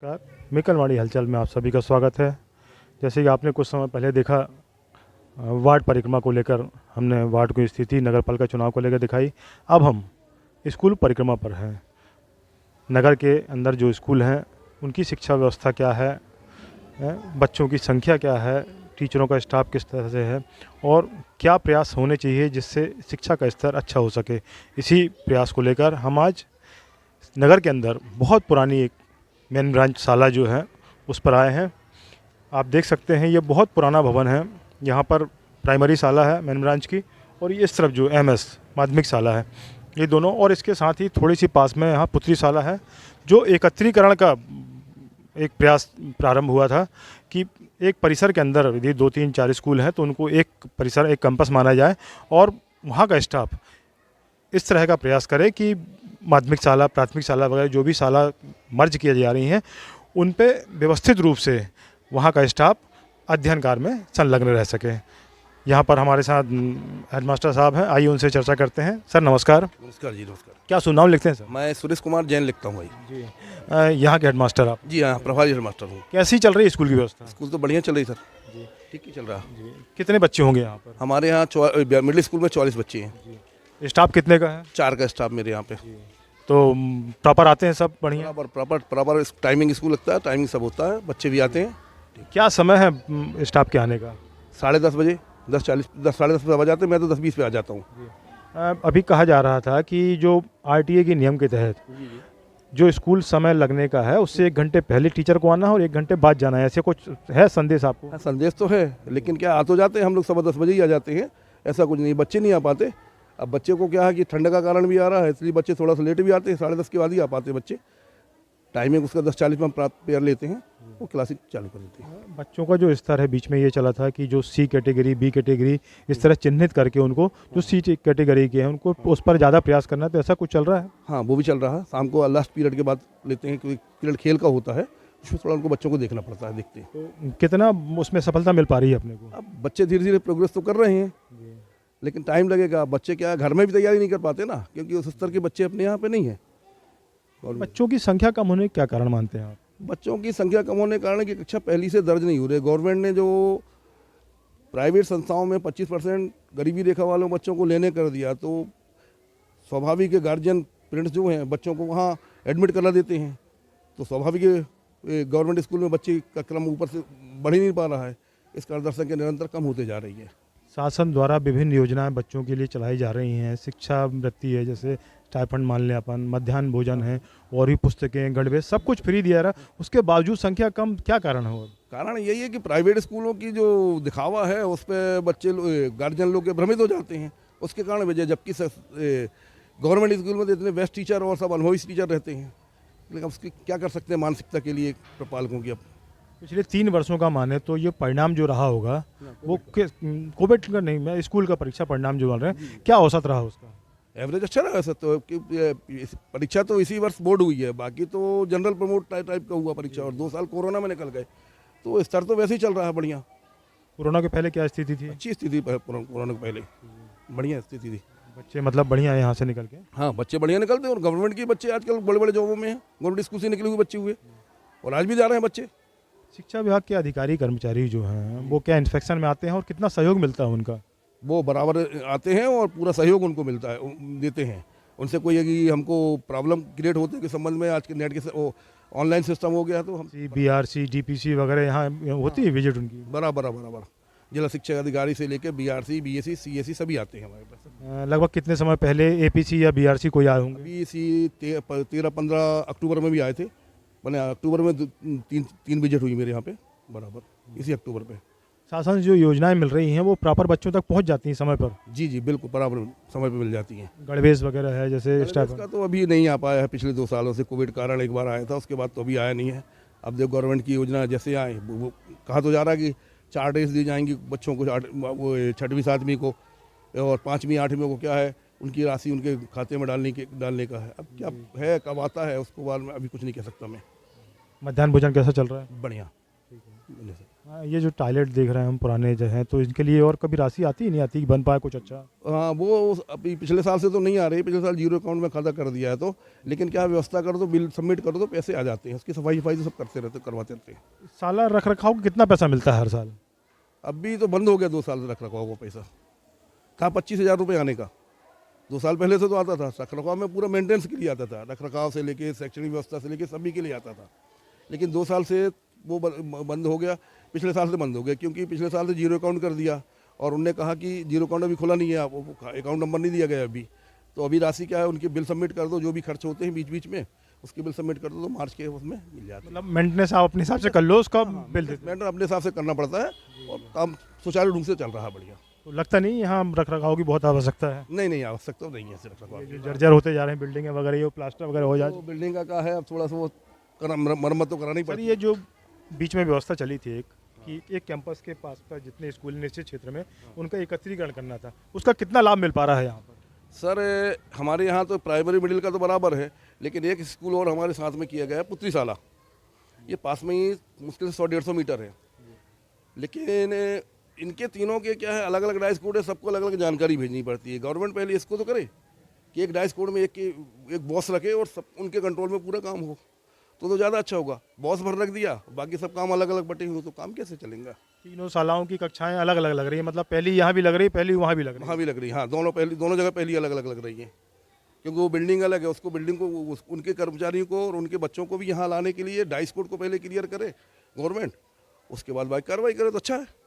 नमस्कार। मिकलवाड़ी हलचल में आप सभी का स्वागत है। जैसे कि आपने कुछ समय पहले देखा, वार्ड परिक्रमा को लेकर हमने वार्ड की स्थिति, नगर पालिका चुनाव को लेकर दिखाई। अब हम स्कूल परिक्रमा पर हैं। नगर के अंदर जो स्कूल हैं उनकी शिक्षा व्यवस्था क्या है, बच्चों की संख्या क्या है, टीचरों का स्टाफ किस तरह से है और क्या प्रयास होने चाहिए जिससे शिक्षा का स्तर अच्छा हो सके। इसी प्रयास को लेकर हम आज नगर के अंदर बहुत पुरानी एक मेन ब्रांच शाला जो है उस पर आए हैं। आप देख सकते हैं ये बहुत पुराना भवन है। यहाँ पर प्राइमरी शाला है मेन ब्रांच की, और ये इस तरफ जो एमएस माध्यमिक शाला है, ये दोनों, और इसके साथ ही थोड़ी सी पास में यहाँ पुत्री शाला है। जो एकत्रीकरण का एक प्रयास प्रारंभ हुआ था कि एक परिसर के अंदर यदि 2-3-4 स्कूल हैं तो उनको एक परिसर, एक कैंपस माना जाए और वहाँ का स्टाफ इस तरह का प्रयास करे कि माध्यमिक शाला, प्राथमिक शाला वगैरह जो भी शाला मर्ज किए जा रही हैं उन पे व्यवस्थित रूप से वहाँ का स्टाफ अध्ययन कार्य में संलग्न रह सके। यहाँ पर हमारे साथ हेडमास्टर साहब हैं, आइए उनसे चर्चा करते हैं। सर नमस्कार। नमस्कार जी, नमस्कार। क्या सुनाम लिखते हैं सर? मैं सुरेश कुमार जैन लिखता हूँ भाई जी। यहाँ के हेडमास्टर आप? जी हाँ, प्रभारी हेडमास्टर हूँ। कैसी चल रही है स्कूल की व्यवस्था? स्कूल तो बढ़िया चल रही सर जी। ठीक ही चल रहा। जी। कितने बच्चे होंगे यहाँ पर? हमारे यहाँ मिडिल स्कूल में 44 बच्चे हैं। स्टाफ कितने का है? 4 का स्टाफ मेरे यहाँ पे। तो प्रॉपर आते हैं सब बढ़िया? प्रॉपर टाइमिंग स्कूल लगता है, टाइमिंग सब होता है, बच्चे भी आते हैं। क्या समय है स्टाफ के आने का? 10:30 बजे, 10:40, 10 साढ़े 10 बजे आते हैं। मैं तो 10:20 पे आ जाता हूँ। अभी कहा जा रहा था कि जो आरटीए के नियम के तहत जो स्कूल समय लगने का है उससे 1 घंटे पहले टीचर को आना है और 1 घंटे बाद जाना है, ऐसे कुछ है संदेश आपको? हाँ, संदेश तो है, लेकिन क्या आ तो जाते हैं हम लोग 10:15 बजे ही आ जाते हैं। ऐसा कुछ नहीं, बच्चे नहीं आ पाते। अब बच्चे को क्या है कि ठंड का कारण भी आ रहा है, इसलिए बच्चे थोड़ा सा लेट भी आते हैं। 10:30 के बाद ही आ पाते बच्चे। टाइमिंग उसका 10:40 में हम पेयर लेते हैं, वो क्लासिक चालू कर देते हैं। बच्चों का जो स्तर है, बीच में ये चला था कि जो सी कैटेगरी, बी कैटेगरी, इस तरह चिन्हित करके उनको जो सी कैटेगरी के हैं उनको उस पर ज़्यादा प्रयास करना, तो ऐसा कुछ चल रहा है? हाँ, वो भी चल रहा है। शाम को लास्ट पीरियड के बाद लेते हैं, क्योंकि पीरियड खेल का होता है, उसमें थोड़ा उनको बच्चों को देखना पड़ता है, देखते हैं। तो कितना उसमें सफलता मिल पा रही है अपने को? अब बच्चे धीरे धीरे प्रोग्रेस तो कर रहे हैं, लेकिन टाइम लगेगा। बच्चे क्या घर में भी तैयारी नहीं कर पाते ना, क्योंकि उस स्तर के बच्चे अपने यहाँ पे नहीं है। और बच्चों की संख्या कम होने का क्या कारण मानते हैं आप? बच्चों की संख्या कम होने के कारण कि कक्षा पहली से दर्ज नहीं हो रही। गवर्नमेंट ने जो प्राइवेट संस्थाओं में 25% गरीबी रेखा वालों बच्चों को लेने कर दिया, तो स्वाभाविक गार्जियन पेरेंट्स जो हैं बच्चों को वहाँ एडमिट करा देते हैं। तो स्वाभाविक गवर्नमेंट स्कूल में बच्चे का क्रम ऊपर से बढ़ ही नहीं पा रहा है। इस कारण दर्शक निरंतर कम होते जा रही है। शासन द्वारा विभिन्न योजनाएं बच्चों के लिए चलाई जा रही हैं। शिक्षा वृत्ति है, जैसे स्टाइपेंड मान लें अपन, मध्याह्न भोजन है, और भी पुस्तकें, गणवेश, सब कुछ फ्री दिया रहा, उसके बावजूद संख्या कम, क्या कारण है? कारण यही है कि प्राइवेट स्कूलों की जो दिखावा है उस पर बच्चे गार्जियन लोग भ्रमित हो जाते हैं, उसके कारण वजह। जबकि गवर्नमेंट स्कूल में तो इतने बेस्ट टीचर और सब अनुभवी टीचर रहते हैं, लेकिन उसकी क्या कर सकते हैं मानसिकता के लिए पालकों की। अब पिछले 3 वर्षों का माने तो ये परिणाम जो रहा होगा वो कोविड का नहीं, मैं स्कूल का परीक्षा परिणाम जो मान रहे हैं, क्या औसत रहा उसका? एवरेज अच्छा रहा वैसे तो। परीक्षा तो इसी वर्ष बोर्ड हुई है, बाकी तो जनरल प्रमोट टाइप का हुआ परीक्षा, और 2 साल कोरोना में निकल गए, तो स्तर तो वैसे ही चल रहा है बढ़िया। कोरोना के पहले क्या स्थिति थी? अच्छी स्थिति, कोरोना के पहले बढ़िया स्थिति थी। बच्चे मतलब बढ़िया है यहाँ से निकल के? हाँ, बच्चे बढ़िया निकलते हैं, और गवर्नमेंट के बच्चे आजकल बड़े बड़े जॉबों में हैं। गवर्नमेंट स्कूल से निकले हुए बच्चे हुए, और आज भी जा रहे हैं बच्चे। शिक्षा विभाग के अधिकारी कर्मचारी जो हैं वो क्या इंस्पेक्शन में आते हैं और कितना सहयोग मिलता है उनका? वो बराबर आते हैं और पूरा सहयोग उनको मिलता है, देते हैं। उनसे कोई यदि हमको प्रॉब्लम क्रिएट होते के संबंध में, आज के नेट के ऑनलाइन सिस्टम हो गया, तो हम बीआरसी, डीपीसी वगैरह यहाँ होती है विजिट उनकी? बराबर जिला शिक्षा अधिकारी से लेकर बीआरसी, बीएससी, सीएससी सभी आते हैं हमारे पास। लगभग कितने समय पहले एपीसी या बीआरसी कोई आए होंगे? बीएससी 13-15 अक्टूबर में भी आए थे। मैंने अक्टूबर में 3 विजिट हुई मेरे यहाँ पे, बराबर इसी अक्टूबर पे। शासन जो योजनाएं मिल रही हैं वो प्रॉपर बच्चों तक पहुंच जाती हैं समय पर? जी बिल्कुल, बराबर समय पे मिल जाती हैं। गणवेश वगैरह है, जैसे इसका तो अभी नहीं आ पाया है, पिछले 2 सालों से। कोविड कारण एक बार आया था, उसके बाद तो अभी आया नहीं है। अब देखो गवर्नमेंट की योजना जैसे आए, वो कहा तो जा रहा है कि 4 ड्रेस दी जाएंगी बच्चों को, वो 6वीं 7वीं को, और 5वीं 8वीं को क्या है उनकी राशि उनके खाते में डालने का है। अब क्या है, कब आता है उसको बाद में अभी कुछ नहीं कह सकता मैं। मध्याह्न भोजन कैसा चल रहा है? बढ़िया। ये जो टॉयलेट देख रहे हैं हम पुराने जो हैं, तो इनके लिए और कभी राशि आती ही नहीं आती कि बन पाए कुछ अच्छा? हाँ, वो अभी पिछले साल से तो नहीं आ रही, पिछले साल जीरो अकाउंट में खाता कर दिया है तो, लेकिन क्या व्यवस्था करो तो बिल सबमिट करो तो पैसे आ जाते हैं, उसकी सफाई तो सब करते रहते, करवाते रहते हैं। साला रख रखाव को कितना पैसा मिलता है हर साल? अभी तो बंद हो गया 2 साल से रख रखाव का पैसा, था 25,000 रुपये आने का। 2 साल पहले से तो आता था, रख रखाव में पूरा मेंटेनेंस के लिए आता था, रख रखाव से लेके शैक्षणिक व्यवस्था से लेके सभी के लिए आता था। लेकिन 2 साल से वो बंद हो गया, पिछले साल से बंद हो गया, क्योंकि पिछले साल से जीरो अकाउंट कर दिया और उनने कहा कि जीरो अकाउंट अभी खुला नहीं है, आपको अकाउंट नंबर नहीं दिया गया अभी, तो अभी राशि क्या है, उनके बिल सबमिट कर दो, जो भी खर्च होते हैं बीच बीच में उसके बिल सबमिट कर दो तो मार्च के उसमें मिल जाते हैं। मतलब मेंटेनेंस आप अपने हिसाब से कर लो, उसका बिल दे दो। मैंने अपने हिसाब से करना पड़ता है और काम सुचारू ढंग से चल रहा है, बढ़िया। तो लगता नहीं यहाँ रख रखाव की बहुत आवश्यकता है? नहीं, आवश्यकता तो नहीं है रख रखाव ये की। जो जर्जर होते जा रहे हैं बिल्डिंगें वगैरह, ये प्लास्टर वगैरह हो जाए। तो बिल्डिंग का क्या है, अब थोड़ा सा वो मरम्मत तो करानी सर पड़ती ये जो बीच में व्यवस्था चली थी एक कि एक कैंपस के पास पर जितने स्कूल निश्चित क्षेत्र में उनका एकत्रीकरण करना था, उसका कितना लाभ मिल पा रहा है यहाँ पर? सर, हमारे यहाँ तो प्राइमरी मिडिल का तो बराबर है, लेकिन एक स्कूल और हमारे साथ में किया गया है, पुत्रीशाला, ये पास में ही मुश्किल से 100-150 मीटर है। लेकिन इनके तीनों के क्या है, अलग अलग डाइस कोड है, सबको अलग अलग जानकारी भेजनी पड़ती है। गवर्नमेंट पहले इसको तो करे कि एक डाइस कोड में एक बॉस रखे और सब उनके कंट्रोल में पूरा काम हो, तो ज़्यादा अच्छा होगा। बॉस भर रख दिया, बाकी सब काम अलग अलग बटे हुए, तो काम कैसे चलेगा? तीनों शालाओं की कक्षाएं अलग अलग लग रही है, मतलब पहली यहाँ भी लग रही है, पहली वहाँ भी लग रही है। वहाँ भी लग रही है, हाँ, दोनों जगह पहली अलग अलग लग रही है, क्योंकि वो बिल्डिंग अलग है, उसको बिल्डिंग को उनके कर्मचारियों को और उनके बच्चों को भी यहाँ लाने के लिए डाइस कोड को पहले क्लियर करे गवर्नमेंट, उसके बाद बाकी कार्रवाई करे तो अच्छा है।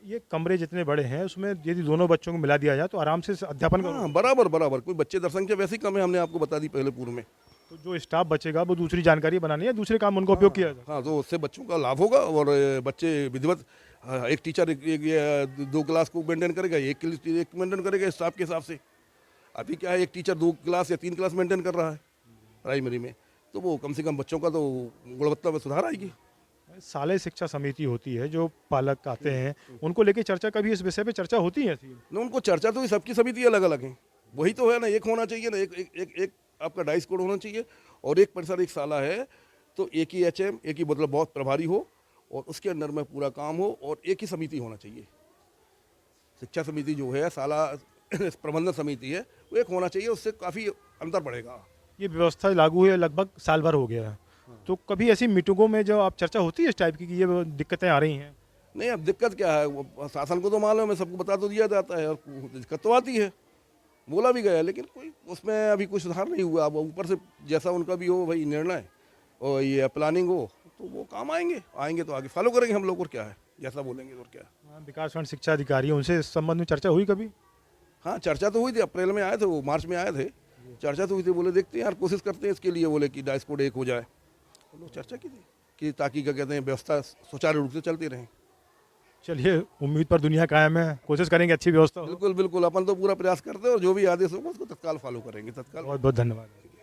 ये कमरे जितने बड़े हैं उसमें यदि दोनों बच्चों को मिला दिया जाए तो आराम से अध्यापन कर। हाँ, बराबर कोई बच्चे दरसंख्या वैसे ही कम है, हमने आपको बता दी पहले पूर्व में। तो जो स्टाफ बचेगा वो दूसरी जानकारी बनानी है, दूसरे काम उनको उपयोग किया जाए। हाँ, तो उससे बच्चों का लाभ होगा और बच्चे विधिवत, एक टीचर एक 2 क्लास को मेंटेन करेगा, एक मेंटेन करेगा स्टाफ के हिसाब से। अभी क्या है, एक टीचर 2 क्लास या 3 क्लास मेंटेन कर रहा है प्राइमरी में, तो वो कम से कम बच्चों का तो गुणवत्ता में सुधार आएगी। शालेय शिक्षा समिति होती है, जो पालक आते हैं उनको लेके चर्चा, कभी इस विषय पे चर्चा होती है? ना, उनको चर्चा तो सबकी समिति अलग अलग है, वही तो है ना, एक होना चाहिए ना, एक आपका डाइस कोड होना चाहिए और एक परिसर एक शाला है तो एक ही HM, एक ही मतलब बहुत प्रभारी हो और उसके अंडर में पूरा काम हो और एक ही समिति होना चाहिए। शिक्षा समिति जो है, शाला प्रबंधन समिति है, वो एक होना चाहिए, उससे काफ़ी अंतर पड़ेगा। ये व्यवस्था लागू हुए लगभग साल भर हो गया है, तो कभी ऐसी मीटिंगों में जो आप चर्चा होती है इस टाइप की कि ये दिक्कतें आ रही हैं? नहीं, अब दिक्कत क्या है, वो शासन को तो मालूम है, सबको बता तो दिया जाता है और दिक्कत तो आती है, बोला भी गया, लेकिन कोई उसमें अभी कुछ सुधार नहीं हुआ। अब ऊपर से जैसा उनका भी हो भाई निर्णय और ये प्लानिंग हो तो वो काम आएंगे तो आगे फॉलो करेंगे हम लोग, और क्या है, जैसा बोलेंगे और क्या। विकासखंड शिक्षा अधिकारी उनसे इस संबंध में चर्चा हुई कभी? हाँ, चर्चा तो हुई थी, अप्रैल में आए थे वो, मार्च में आए थे, चर्चा तो हुई थी, बोले देखते हैं यार, कोशिश करते हैं इसके लिए, बोले कि डाइस कोड एक हो जाए, हम लोग चर्चा की थी कि ताकि क्या कहते हैं व्यवस्था सुचारू रूप से चलती रहे। चलिए, उम्मीद पर दुनिया कायम है, कोशिश करेंगे अच्छी व्यवस्था हो। बिल्कुल, अपन तो पूरा प्रयास करते हैं और जो भी आदेश होगा उसको तत्काल फॉलो करेंगे, तत्काल। बहुत बहुत धन्यवाद।